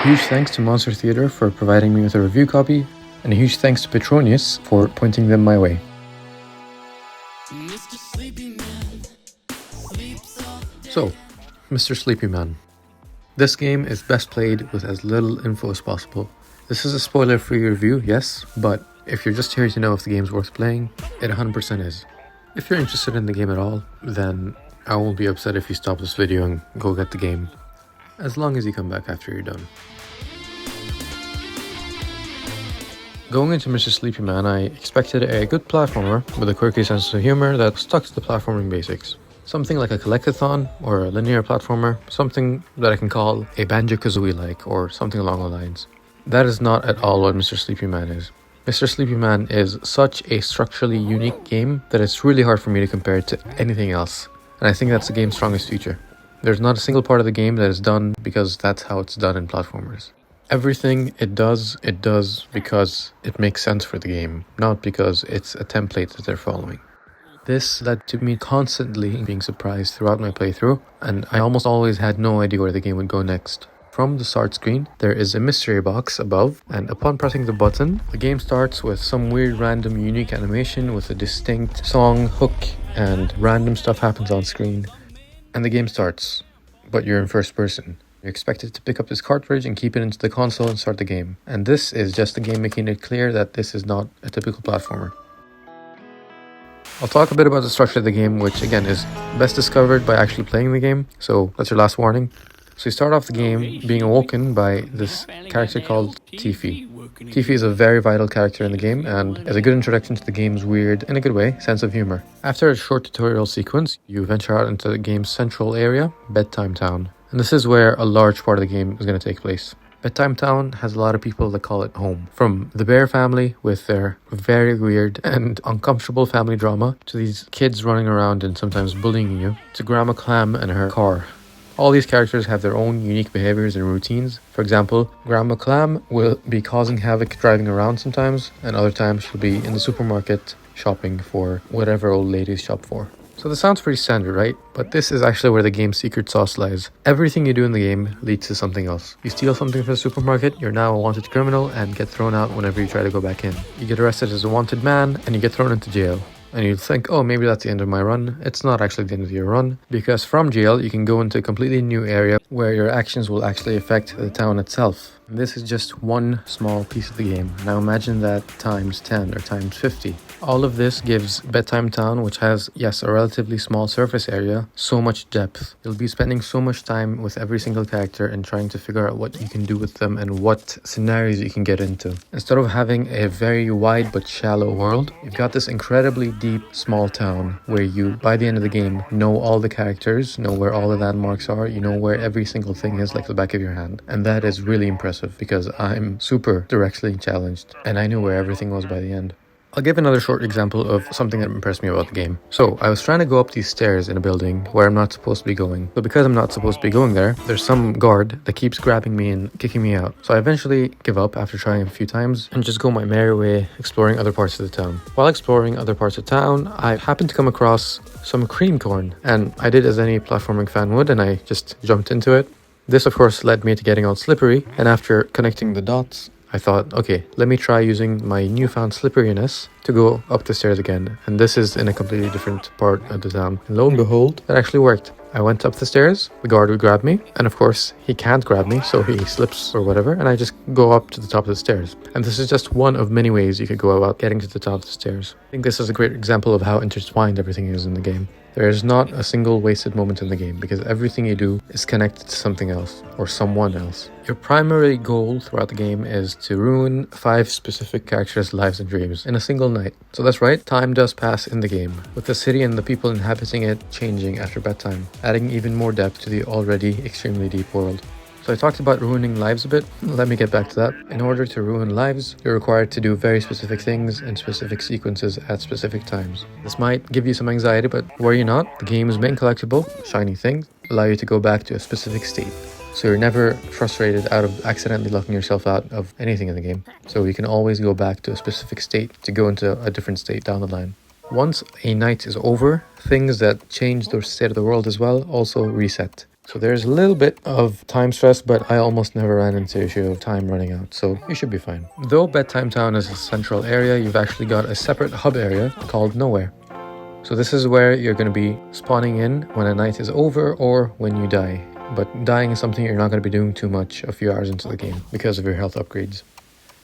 huge thanks to Monster Theatre for providing me with a review copy, and a huge thanks to Petronius for pointing them my way. So, Mr. Sleepy Man. This game is best played with as little info as possible. This is a spoiler-free review, yes, but if you're just here to know if the game's worth playing, it 100% is. If you're interested in the game at all, then I won't be upset if you stop this video and go get the game, as long as you come back after you're done. Going into Mr. Sleepy Man, I expected a good platformer with a quirky sense of humor that stuck to the platforming basics. Something like a collectathon or a linear platformer, something that I can call a Banjo-Kazooie-like or something along the lines. That is not at all what Mr. Sleepy Man is. Mr. Sleepy Man is such a structurally unique game that it's really hard for me to compare it to anything else, and I think that's the game's strongest feature. There's not a single part of the game that is done because that's how it's done in platformers. Everything it does because it makes sense for the game, not because it's a template that they're following. This led to me constantly being surprised throughout my playthrough, and I almost always had no idea where the game would go next. From the start screen, there is a mystery box above, and upon pressing the button, the game starts with some weird random unique animation with a distinct song, hook, and random stuff happens on screen. And the game starts, but you're in first person. You're expected to pick up this cartridge and keep it into the console and start the game. And this is just the game making it clear that this is not a typical platformer. I'll talk a bit about the structure of the game, which again is best discovered by actually playing the game, so that's your last warning. So you start off the game being awoken by this character called Tiffy. Tiffy is a very vital character in the game and is a good introduction to the game's weird, in a good way, sense of humor. After a short tutorial sequence, you venture out into the game's central area, Bedtime Town. And this is where a large part of the game is going to take place. Bedtime Town has a lot of people that call it home. From the Bear family with their very weird and uncomfortable family drama, to these kids running around and sometimes bullying you, to Grandma Clam and her car. All these characters have their own unique behaviors and routines. For example, Grandma Clam will be causing havoc driving around sometimes, and other times she'll be in the supermarket shopping for whatever old ladies shop for. So this sounds pretty standard, right? But this is actually where the game's secret sauce lies. Everything you do in the game leads to something else. You steal something from the supermarket, you're now a wanted criminal and get thrown out whenever you try to go back in. You get arrested as a wanted man and you get thrown into jail. And you'd think, oh, maybe that's the end of my run. It's not actually the end of your run, because from jail you can go into a completely new area where your actions will actually affect the town itself. And this is just one small piece of the game. Now imagine that times 10 or times 50. All of this gives Bedtime Town, which has, yes, a relatively small surface area, so much depth. You'll be spending so much time with every single character and trying to figure out what you can do with them and what scenarios you can get into. Instead of having a very wide but shallow world, you've got this incredibly deep, small town where you, by the end of the game, know all the characters, know where all the landmarks are, you know where every single thing is like the back of your hand. And that is really impressive because I'm super directly challenged and I knew where everything was by the end. I'll give another short example of something that impressed me about the game. So, I was trying to go up these stairs in a building where I'm not supposed to be going. But because I'm not supposed to be going there, there's some guard that keeps grabbing me and kicking me out. So I eventually give up after trying a few times and just go my merry way exploring other parts of the town. While exploring other parts of town, I happened to come across some cream corn. And I did as any platforming fan would, and I just jumped into it. This of course led me to getting all slippery, and after connecting the dots, I thought, okay, let me try using my newfound slipperiness to go up the stairs again. And this is in a completely different part of the town. And lo and behold, that actually worked. I went up the stairs, the guard would grab me, and of course, he can't grab me, so he slips or whatever, and I just go up to the top of the stairs. And this is just one of many ways you could go about getting to the top of the stairs. I think this is a great example of how intertwined everything is in the game. There is not a single wasted moment in the game because everything you do is connected to something else or someone else. Your primary goal throughout the game is to ruin 5 specific characters' lives and dreams in a single night. So that's right, time does pass in the game, with the city and the people inhabiting it changing after bedtime, adding even more depth to the already extremely deep world. So I talked about ruining lives a bit. Let me get back to that. In order to ruin lives, you're required to do very specific things in specific sequences at specific times. This might give you some anxiety, but worry not. The game's main collectible, shiny things, allow you to go back to a specific state. So you're never frustrated out of accidentally locking yourself out of anything in the game. So you can always go back to a specific state to go into a different state down the line. Once a night is over, things that change the state of the world as well also reset. So there's a little bit of time stress, but I almost never ran into the issue of time running out, so you should be fine. Though Bedtime Town is a central area, you've actually got a separate hub area called Nowhere. So this is where you're going to be spawning in when a night is over or when you die. But dying is something you're not going to be doing too much a few hours into the game because of your health upgrades.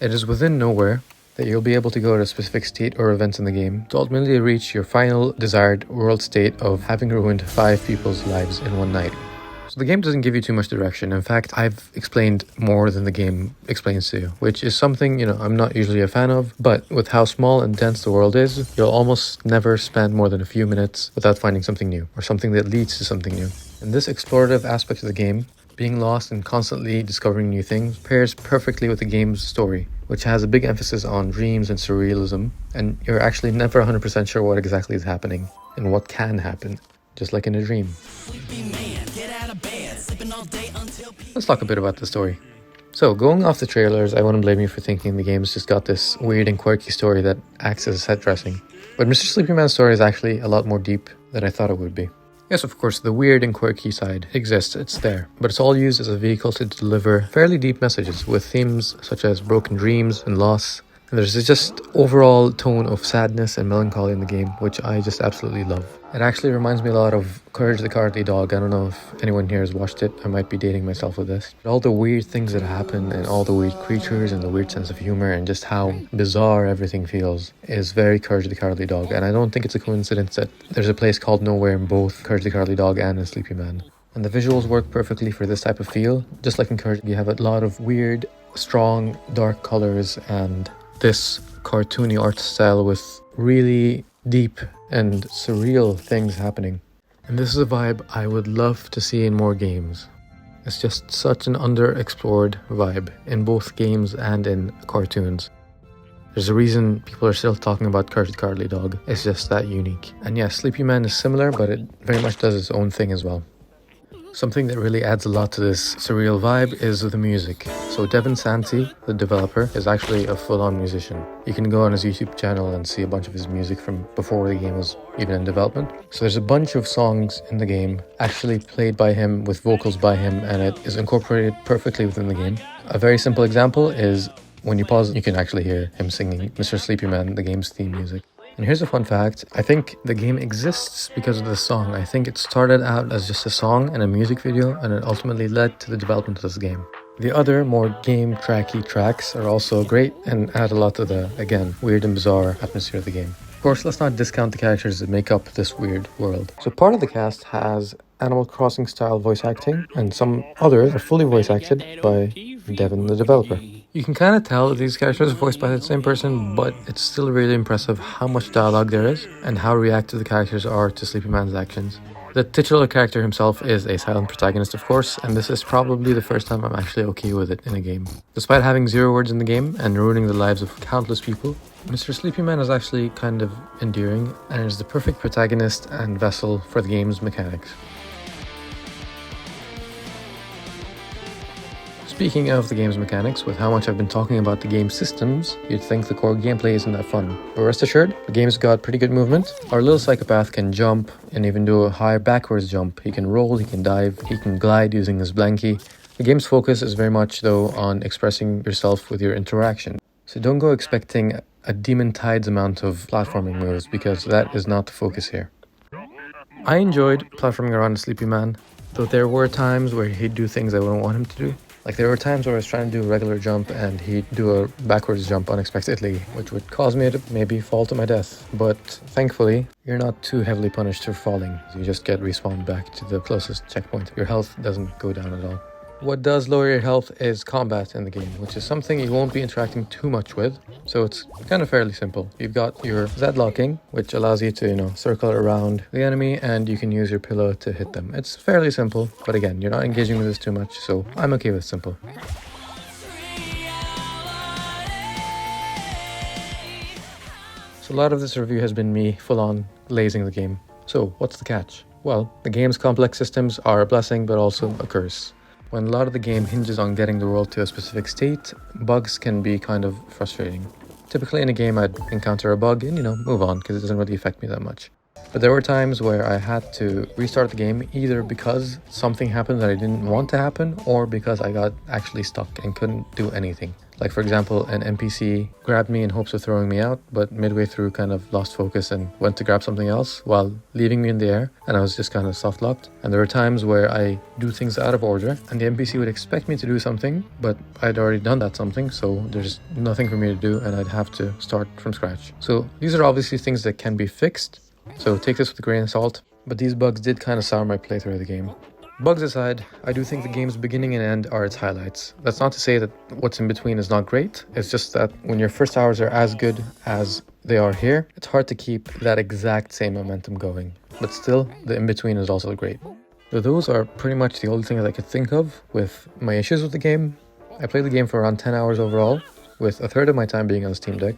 It is within Nowhere that you'll be able to go to a specific state or events in the game to ultimately reach your final desired world state of having ruined 5 people's lives in one night. So the game doesn't give you too much direction. In fact, I've explained more than the game explains to you, which is something, I'm not usually a fan of, but with how small and dense the world is, you'll almost never spend more than a few minutes without finding something new, or something that leads to something new. And this explorative aspect of the game, being lost and constantly discovering new things, pairs perfectly with the game's story, which has a big emphasis on dreams and surrealism, and you're actually never 100% sure what exactly is happening, and what can happen, just like in a dream. Let's talk a bit about the story. So, going off the trailers, I wouldn't blame you for thinking the game's just got this weird and quirky story that acts as a set dressing. But Mr. Sleepy Man's story is actually a lot more deep than I thought it would be. Yes, of course, the weird and quirky side exists, it's there, but it's all used as a vehicle to deliver fairly deep messages with themes such as broken dreams and loss. And there's just overall tone of sadness and melancholy in the game, which I just absolutely love. It actually reminds me a lot of Courage the Cowardly Dog. I don't know if anyone here has watched it. I might be dating myself with this. But all the weird things that happen and all the weird creatures and the weird sense of humor and just how bizarre everything feels is very Courage the Cowardly Dog. And I don't think it's a coincidence that there's a place called Nowhere in both Courage the Cowardly Dog and in Sleepy Man. And the visuals work perfectly for this type of feel. Just like in Courage, you have a lot of weird, strong, dark colors and this cartoony art style with really deep and surreal things happening. And this is a vibe I would love to see in more games. It's just such an underexplored vibe in both games and in cartoons. There's a reason people are still talking about Courage the Cowardly Dog. It's just that unique. And yes, Sleepy Man is similar, but it very much does its own thing as well. Something that really adds a lot to this surreal vibe is the music. So Devin Santi, the developer, is actually a full-on musician. You can go on his YouTube channel and see a bunch of his music from before the game was even in development. So there's a bunch of songs in the game actually played by him with vocals by him, and it is incorporated perfectly within the game. A very simple example is when you pause, you can actually hear him singing Mr. Sleepy Man, the game's theme music. And here's a fun fact, I think the game exists because of this song. I think it started out as just a song and a music video, and it ultimately led to the development of this game. The other, more game-tracky tracks are also great and add a lot to the, again, weird and bizarre atmosphere of the game. Of course, let's not discount the characters that make up this weird world. So part of the cast has Animal Crossing style voice acting, and some others are fully voice acted by Devin, the developer. You can kind of tell that these characters are voiced by the same person, but it's still really impressive how much dialogue there is and how reactive the characters are to Sleepy Man's actions. The titular character himself is a silent protagonist, of course, and this is probably the first time I'm actually okay with it in a game. Despite having 0 words in the game and ruining the lives of countless people, Mr. Sleepy Man is actually kind of endearing and is the perfect protagonist and vessel for the game's mechanics. Speaking of the game's mechanics, with how much I've been talking about the game's systems, you'd think the core gameplay isn't that fun. But rest assured, the game's got pretty good movement. Our little psychopath can jump and even do a high backwards jump. He can roll, he can dive, he can glide using his blankie. The game's focus is very much though on expressing yourself with your interaction. So don't go expecting a Demon Tides amount of platforming moves, because that is not the focus here. I enjoyed platforming around the Sleepy Man, though there were times where he'd do things I wouldn't want him to do. Like there were times where I was trying to do a regular jump and he'd do a backwards jump unexpectedly, which would cause me to maybe fall to my death. But thankfully, you're not too heavily punished for falling. You just get respawned back to the closest checkpoint. Your health doesn't go down at all. What does lower your health is combat in the game, which is something you won't be interacting too much with, so it's kind of fairly simple. You've got your Z locking, which allows you to, circle around the enemy, and you can use your pillow to hit them. It's fairly simple, but again, you're not engaging with this too much, so I'm okay with simple. So a lot of this review has been me full-on glazing the game. So what's the catch? Well, the game's complex systems are a blessing, but also a curse. When a lot of the game hinges on getting the world to a specific state, bugs can be kind of frustrating. Typically in a game I'd encounter a bug and move on because it doesn't really affect me that much. But there were times where I had to restart the game either because something happened that I didn't want to happen or because I got actually stuck and couldn't do anything. Like for example, an NPC grabbed me in hopes of throwing me out, but midway through kind of lost focus and went to grab something else while leaving me in the air, and I was just kind of soft locked. And there were times where I do things out of order and the NPC would expect me to do something, but I'd already done that something, so there's nothing for me to do and I'd have to start from scratch. So these are obviously things that can be fixed, so take this with a grain of salt, but these bugs did kind of sour my playthrough of the game. Bugs aside, I do think the game's beginning and end are its highlights. That's not to say that what's in between is not great, it's just that when your first hours are as good as they are here, it's hard to keep that exact same momentum going. But still, the in-between is also great. So those are pretty much the only things I could think of with my issues with the game. I played the game for around 10 hours overall, with a third of my time being on the Steam Deck.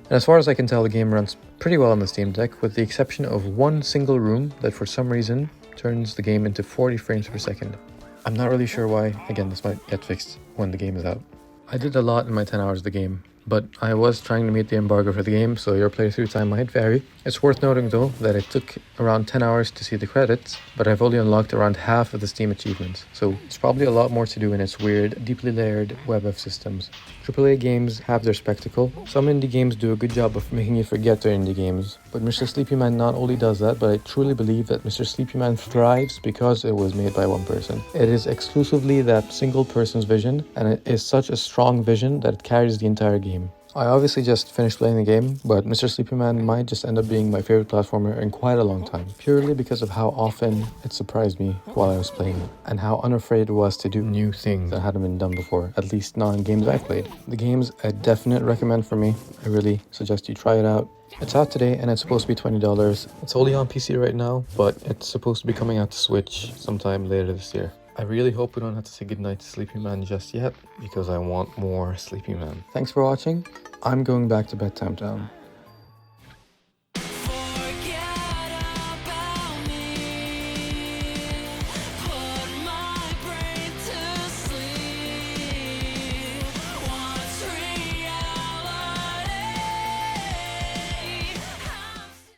And as far as I can tell, the game runs pretty well on the Steam Deck, with the exception of one single room that for some reason turns the game into 40 frames per second. I'm not really sure why. Again, this might get fixed when the game is out. I did a lot in my 10 hours of the game, but I was trying to meet the embargo for the game, so your playthrough time might vary. It's worth noting though that it took around 10 hours to see the credits, but I've only unlocked around half of the Steam achievements, so it's probably a lot more to do in its weird, deeply layered web of systems. AAA games have their spectacle. Some indie games do a good job of making you forget they're indie games, but Mr. Sleepy Man not only does that, but I truly believe that Mr. Sleepy Man thrives because it was made by one person. It is exclusively that single person's vision, and it is such a strong vision that it carries the entire game. I obviously just finished playing the game, but Mr. Sleepy Man might just end up being my favorite platformer in quite a long time, purely because of how often it surprised me while I was playing it, and how unafraid it was to do new things that hadn't been done before, at least not in games I've played. The game's a definite recommend for me. I really suggest you try it out. It's out today and it's supposed to be $20. It's only on PC right now, but it's supposed to be coming out to Switch sometime later this year. I really hope we don't have to say goodnight to Sleepy Man just yet, because I want more Sleepy Man. Thanks for watching. I'm going back to bedtime town.